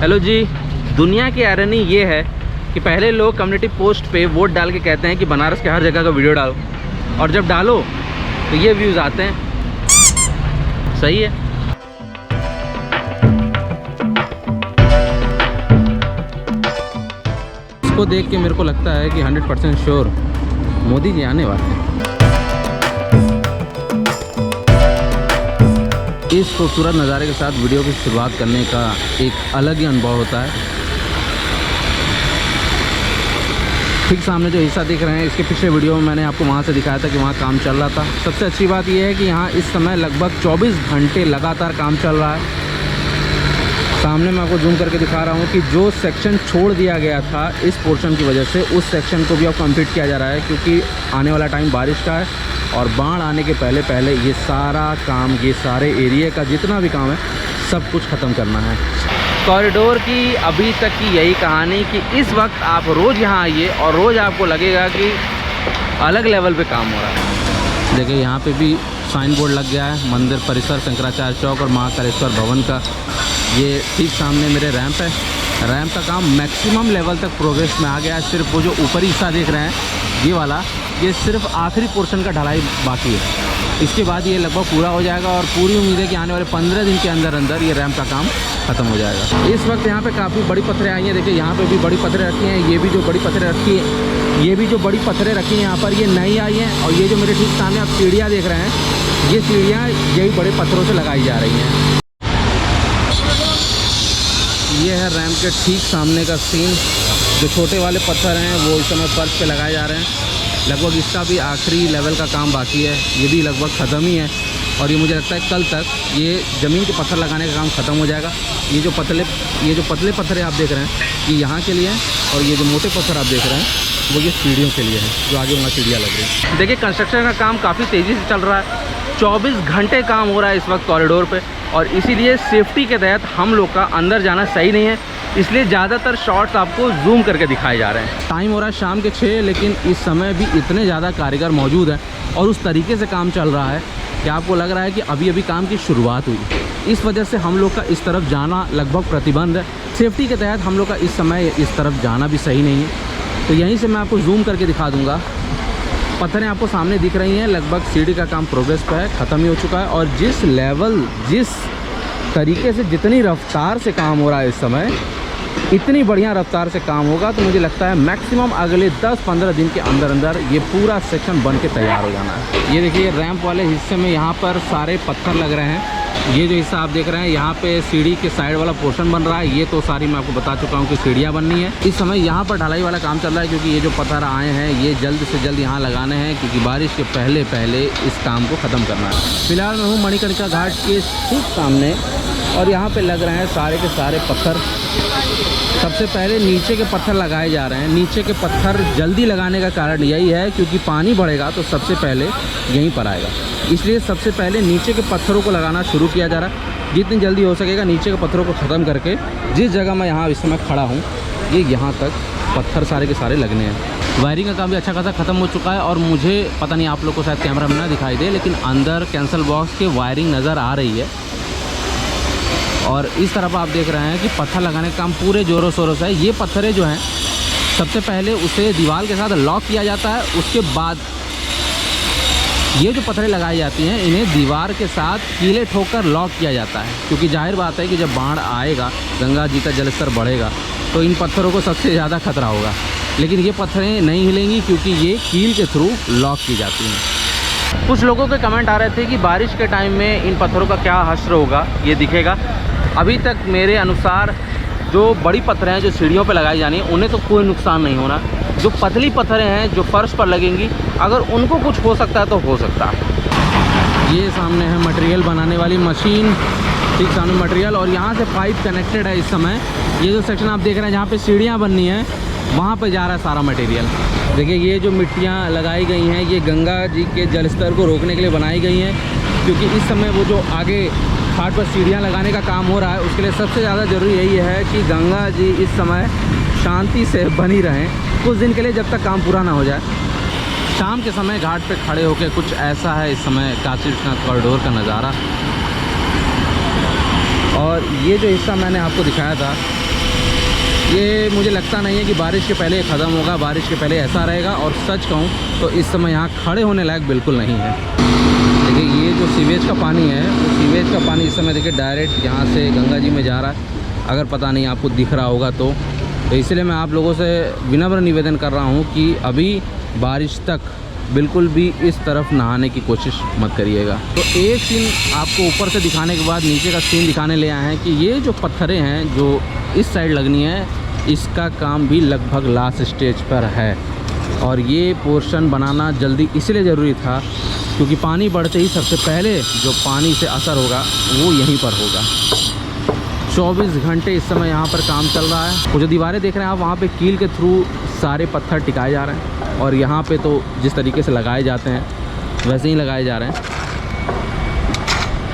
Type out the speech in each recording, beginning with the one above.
Hello जी। दुनिया की irony ये है कि पहले लोग कम्युनिटी पोस्ट पे वोट डाल के कहते हैं कि बनारस के हर जगह का वीडियो डालो, और जब डालो तो ये व्यूज़ आते हैं। सही है। इसको देख के मेरे को लगता है कि 100% श्योर मोदी जी आने वाले हैं। इस खूबसूरत नज़ारे के साथ वीडियो की शुरुआत करने का एक अलग ही अनुभव होता है। ठीक सामने जो हिस्सा दिख रहे हैं, इसके पिछले वीडियो में मैंने आपको वहाँ से दिखाया था कि वहाँ काम चल रहा था। सबसे अच्छी बात यह है कि यहाँ इस समय लगभग 24 घंटे लगातार काम चल रहा है। सामने मैं आपको जूम करके दिखा रहा हूँ कि जो सेक्शन छोड़ दिया गया था इस पोर्शन की वजह से, उस सेक्शन को भी अब कंप्लीट किया जा रहा है, क्योंकि आने वाला टाइम बारिश का है और बाढ़ आने के पहले पहले ये सारा काम, ये सारे एरिया का जितना भी काम है सब कुछ ख़त्म करना है। कॉरिडोर की अभी तक की यही कहानी कि इस वक्त आप रोज़ यहाँ आइए और रोज़ आपको लगेगा कि अलग लेवल पे काम हो रहा है। देखिए यहाँ पे भी साइन बोर्ड लग गया है, मंदिर परिसर शंकराचार्य चौक और महाकालेश्वर भवन का। ये ठीक सामने मेरे रैंप है। रैंप का काम मैक्सिमम लेवल तक प्रोग्रेस में आ गया है। सिर्फ वो जो ऊपरी हिस्सा देख रहे हैं ये वाला, ये सिर्फ आखिरी पोर्शन का ढलाई बाकी है। इसके बाद ये लगभग पूरा हो जाएगा और पूरी उम्मीद है कि आने वाले 15 दिन के अंदर अंदर ये रैंप का काम ख़त्म हो जाएगा। इस वक्त यहाँ पे काफ़ी बड़ी पत्थरें आई हैं। देखिए यहाँ पे भी बड़ी पत्थरें रखी हैं। ये भी जो बड़ी पत्थरें रखी है, ये भी जो बड़ी पत्थरें रखी हैं यहाँ पर, ये नई आई हैं। और ये जो मेरे ठीक सामने आप सीढ़ियाँ देख रहे हैं, ये सीढ़ियाँ यही बड़े पत्थरों से लगाई जा रही हैं। ये है रैंप के ठीक सामने का सीन। जो छोटे वाले पत्थर हैं वो इस समय फर्श पे लगाए जा रहे हैं। लगभग इसका भी आखिरी लेवल का काम बाकी है। ये भी लगभग ख़त्म ही है और ये मुझे लगता है कल तक ये ज़मीन के पत्थर लगाने का काम ख़त्म हो जाएगा। ये जो पतले पत्थर आप देख रहे हैं ये यहाँ के लिए हैं, और ये जो मोटे पत्थर आप देख रहे हैं वो ये सीढ़ियों के लिए हैं, जो आगे वहाँ सीढ़ियाँ लग रही हैं। देखिए कंस्ट्रक्शन का काम काफ़ी तेज़ी से चल रहा है। 24 घंटे काम हो रहा है इस वक्त कॉरिडोर पे, और इसीलिए सेफ्टी के तहत हम लोग का अंदर जाना सही नहीं है, इसलिए ज़्यादातर शॉट्स आपको जूम करके दिखाए जा रहे हैं। टाइम हो रहा है शाम के 6, लेकिन इस समय भी इतने ज़्यादा कारीगर मौजूद हैं और उस तरीके से काम चल रहा है कि आपको लग रहा है कि अभी अभी काम की शुरुआत हुई। इस वजह से हम लोग का इस तरफ जाना लगभग प्रतिबंध है। सेफ्टी के तहत हम लोग का इस समय इस तरफ जाना भी सही नहीं है। तो यहीं से मैं आपको जूम करके दिखा दूँगा। पत्थरें आपको सामने दिख रही हैं। लगभग सीढ़ी का काम प्रोग्रेस पे है, ख़त्म ही हो चुका है। और जिस लेवल, जिस तरीके से, जितनी रफ्तार से काम हो रहा है इस समय, इतनी बढ़िया रफ्तार से काम होगा तो मुझे लगता है मैक्सिमम अगले 10-15 दिन के अंदर अंदर ये पूरा सेक्शन बन के तैयार हो जाना है। ये देखिए रैंप वाले हिस्से में यहाँ पर सारे पत्थर लग रहे हैं। ये जो हिस्सा आप देख रहे हैं यहाँ पे सीढ़ी के साइड वाला पोर्शन बन रहा है। ये तो सारी मैं आपको बता चुका हूँ कि सीढ़ियाँ बननी है। इस समय यहाँ पर ढलाई वाला काम चल रहा है, क्योंकि ये जो पत्थर आए हैं ये जल्द से जल्द यहाँ लगाने हैं, क्योंकि बारिश के पहले पहले इस काम को ख़त्म करना है। फिलहाल मैं हूँ मणिकर्णिका घाट के ठीक सामने, और यहाँ पे लग रहे हैं सारे के सारे पत्थर। सबसे पहले नीचे के पत्थर लगाए जा रहे हैं। नीचे के पत्थर जल्दी लगाने का कारण यही है क्योंकि पानी बढ़ेगा तो सबसे पहले यहीं पर आएगा, इसलिए सबसे पहले नीचे के पत्थरों को लगाना शुरू किया जा रहा है। जितनी जल्दी हो सकेगा नीचे के पत्थरों को ख़त्म करके, जिस जगह मैं यहाँ इस समय खड़ा हूँ ये यहाँ तक पत्थर सारे के सारे लगने हैं। वायरिंग का काम भी अच्छा खासा ख़त्म हो चुका है, और मुझे पता नहीं आप लोग को शायद कैमरा में ना दिखाई दे, लेकिन अंदर कैंसल बॉक्स के वायरिंग नज़र आ रही है। और इस तरफ आप देख रहे हैं कि पत्थर लगाने का काम पूरे ज़ोरों शोरों से है। ये पत्थरें जो हैं सबसे पहले उसे दीवार के साथ लॉक किया जाता है, उसके बाद ये जो पत्थरें लगाई जाती हैं इन्हें दीवार के साथ कीले ठोकर लॉक किया जाता है, क्योंकि जाहिर बात है कि जब बाढ़ आएगा, गंगा जी का जलस्तर बढ़ेगा तो इन पत्थरों को सबसे ज़्यादा खतरा होगा। लेकिन ये पत्थरें नहीं हिलेंगी क्योंकि ये कील के थ्रू लॉक की जाती हैं। कुछ लोगों के कमेंट आ रहे थे कि बारिश के टाइम में इन पत्थरों का क्या हश्र होगा, ये दिखेगा। अभी तक मेरे अनुसार जो बड़ी पत्थरें हैं जो सीढ़ियों पे लगाई जानी है उन्हें तो कोई नुकसान नहीं होना। जो पतली पत्थरें हैं जो फर्श पर लगेंगी, अगर उनको कुछ हो सकता है तो हो सकता है। ये सामने है मटेरियल बनाने वाली मशीन, ठीक सामने मटेरियल, और यहाँ से पाइप कनेक्टेड है इस समय। ये जो सेक्शन आप देख रहे हैं जहाँ पे सीढ़ियाँ बननी हैं वहाँ पे जा रहा है सारा मटेरियल। देखिए ये जो मिट्टियाँ लगाई गई हैं ये गंगा जी के जलस्तर को रोकने के लिए बनाई गई हैं, क्योंकि इस समय वो जो आगे घाट पर सीढ़ियाँ लगाने का काम हो रहा है उसके लिए सबसे ज़्यादा ज़रूरी यही है कि गंगा जी इस समय शांति से बनी रहें कुछ दिन के लिए, जब तक काम पूरा ना हो जाए। शाम के समय घाट पे खड़े होकर कुछ ऐसा है इस समय काशी विश्वनाथ कॉरिडोर का नज़ारा। और ये जो हिस्सा मैंने आपको दिखाया था ये मुझे लगता नहीं है कि बारिश के पहले ख़त्म होगा, बारिश के पहले ऐसा रहेगा। और सच कहूँ तो इस समय यहाँ खड़े होने लायक बिल्कुल नहीं है। देखिए ये जो सीवेज का पानी है, वो सीवेज का पानी इस समय देखिए डायरेक्ट यहाँ से गंगा जी में जा रहा है। अगर पता नहीं आपको दिख रहा होगा तो इसलिए मैं आप लोगों से विनम्र निवेदन कर रहा हूँ कि अभी बारिश तक बिल्कुल भी इस तरफ नहाने की कोशिश मत करिएगा। तो एक सीन आपको ऊपर से दिखाने के बाद नीचे का सीन दिखाने ले आए हैं कि ये जो पत्थरें हैं जो इस साइड लगनी है, इसका काम भी लगभग लास्ट स्टेज पर है। और ये पोर्शन बनाना जल्दी इसलिए ज़रूरी था क्योंकि पानी बढ़ते ही सबसे पहले जो पानी से असर होगा वो यहीं पर होगा। 24 घंटे इस समय यहाँ पर काम चल रहा है। वो जो दीवारें देख रहे हैं आप, वहाँ पे कील के थ्रू सारे पत्थर टिकाए जा रहे हैं। और यहाँ पे तो जिस तरीके से लगाए जाते हैं वैसे ही लगाए जा रहे हैं।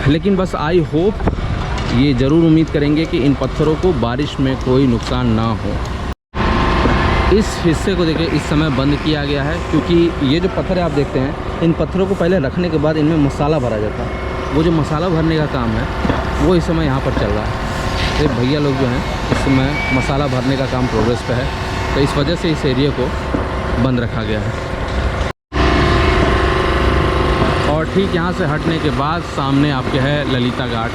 लेकिन बस आई होप, ये ज़रूर उम्मीद करेंगे कि इन पत्थरों को बारिश में कोई नुकसान ना हो। इस हिस्से को देखिए इस समय बंद किया गया है क्योंकि ये जो पत्थर आप देखते हैं, इन पत्थरों को पहले रखने के बाद इनमें मसाला भरा जाता है। वो जो मसाला भरने का काम है वो इस समय यहाँ पर चल रहा है। ये भैया लोग जो हैं इस समय मसाला भरने का काम प्रोग्रेस पे है, तो इस वजह से इस एरिया को बंद रखा गया है। और ठीक यहाँ से हटने के बाद सामने आपके है ललिता घाट।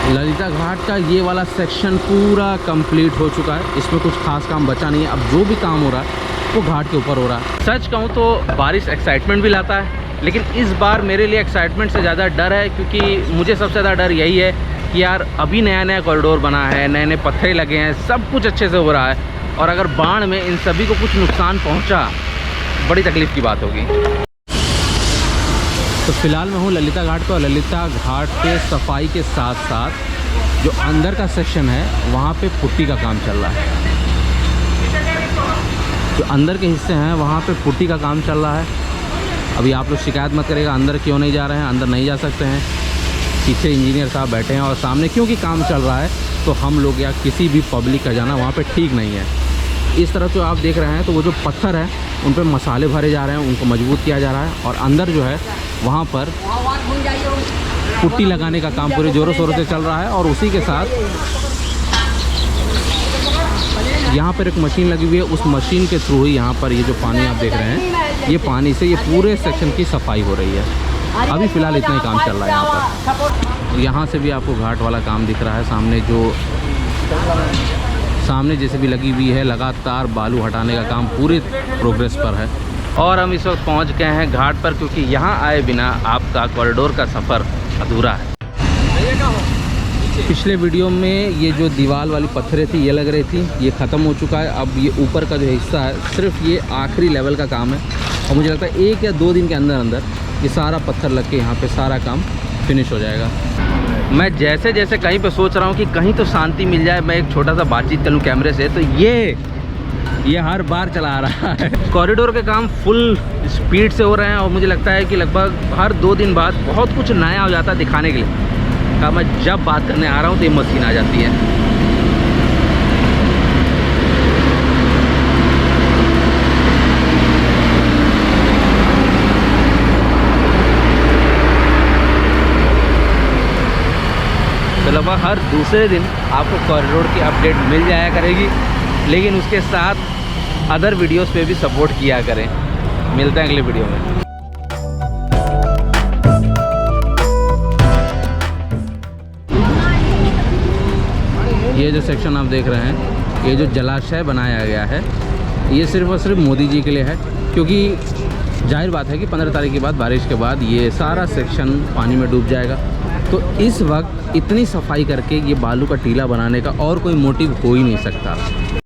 ललिता घाट का ये वाला सेक्शन पूरा कंप्लीट हो चुका है। इसमें कुछ खास काम बचा नहीं है। अब जो भी काम हो रहा है वो घाट के ऊपर हो रहा है। सच कहूँ तो बारिश एक्साइटमेंट भी लाता है, लेकिन इस बार मेरे लिए एक्साइटमेंट से ज़्यादा डर है क्योंकि मुझे सबसे ज़्यादा डर यही है कि यार अभी नया नया कॉरिडोर बना है, नए नए पत्थर लगे हैं, सब कुछ अच्छे से हो रहा है, और अगर बाढ़ में इन सभी को कुछ नुकसान पहुंचा, बड़ी तकलीफ़ की बात होगी। तो फिलहाल मैं हूँ ललिता घाट पर। ललिता घाट पे सफाई के साथ साथ जो अंदर का सेक्शन है वहाँ पे पुट्टी का काम चल रहा है। जो अंदर के हिस्से हैं वहाँ पे पुट्टी का काम चल रहा है। अभी आप लोग शिकायत मत करेगा अंदर क्यों नहीं जा रहे हैं, अंदर नहीं जा सकते हैं। पीछे इंजीनियर साहब बैठे हैं और सामने क्योंकि काम चल रहा है तो हम लोग या किसी भी पब्लिक का जाना वहाँ पे ठीक नहीं है। इस तरफ जो आप देख रहे हैं तो वो जो पत्थर है उन पे मसाले भरे जा रहे हैं, उनको मजबूत किया जा रहा है। और अंदर जो है वहाँ पर पुट्टी लगाने का काम पूरे ज़ोरों शोरों से चल रहा है। और उसी के साथ यहाँ पर एक मशीन लगी हुई है, उस मशीन के थ्रू ही यहाँ पर ये जो पानी आप देख रहे हैं, ये पानी से ये पूरे सेक्शन की सफाई हो रही है। अभी फ़िलहाल इतना ही काम चल रहा है यहाँ पर। यहाँ से भी आपको घाट वाला काम दिख रहा है। सामने जैसे भी लगी हुई है, लगातार बालू हटाने का काम पूरे प्रोग्रेस पर है। और हम इस वक्त पहुँच गए हैं घाट पर क्योंकि यहाँ आए बिना आपका कॉरिडोर का सफ़र अधूरा है। पिछले वीडियो में ये जो दीवार वाली पत्थरें थी ये लग रही थी, ये ख़त्म हो चुका है। अब ये ऊपर का जो हिस्सा है सिर्फ ये आखिरी लेवल का काम है और मुझे लगता है 1 या 2 दिन के अंदर अंदर ये सारा पत्थर लग के यहाँ पे सारा काम फिनिश हो जाएगा। मैं जैसे जैसे कहीं पे सोच रहा हूँ कि कहीं तो शांति मिल जाए, मैं एक छोटा सा बातचीत कर लूँ कैमरे से, तो ये हर बार चला रहा है। कॉरिडोर के काम फुल स्पीड से हो रहे हैं और मुझे लगता है कि लगभग हर 2 दिन बाद बहुत कुछ नया हो जाता है दिखाने के लिए। का मैं जब बात करने आ रहा हूँ तो ये मशीन आ जाती है। तो लगभग हर दूसरे दिन आपको कॉरिडोर की अपडेट मिल जाया करेगी, लेकिन उसके साथ अदर वीडियोस पे भी सपोर्ट किया करें। मिलते हैं अगले वीडियो में। ये जो सेक्शन आप देख रहे हैं, ये जो जलाशय बनाया गया है, ये सिर्फ और सिर्फ मोदी जी के लिए है क्योंकि जाहिर बात है कि 15 तारीख के बाद बारिश के बाद ये सारा सेक्शन पानी में डूब जाएगा। तो इस वक्त इतनी सफाई करके ये बालू का टीला बनाने का और कोई मोटिव हो ही नहीं सकता।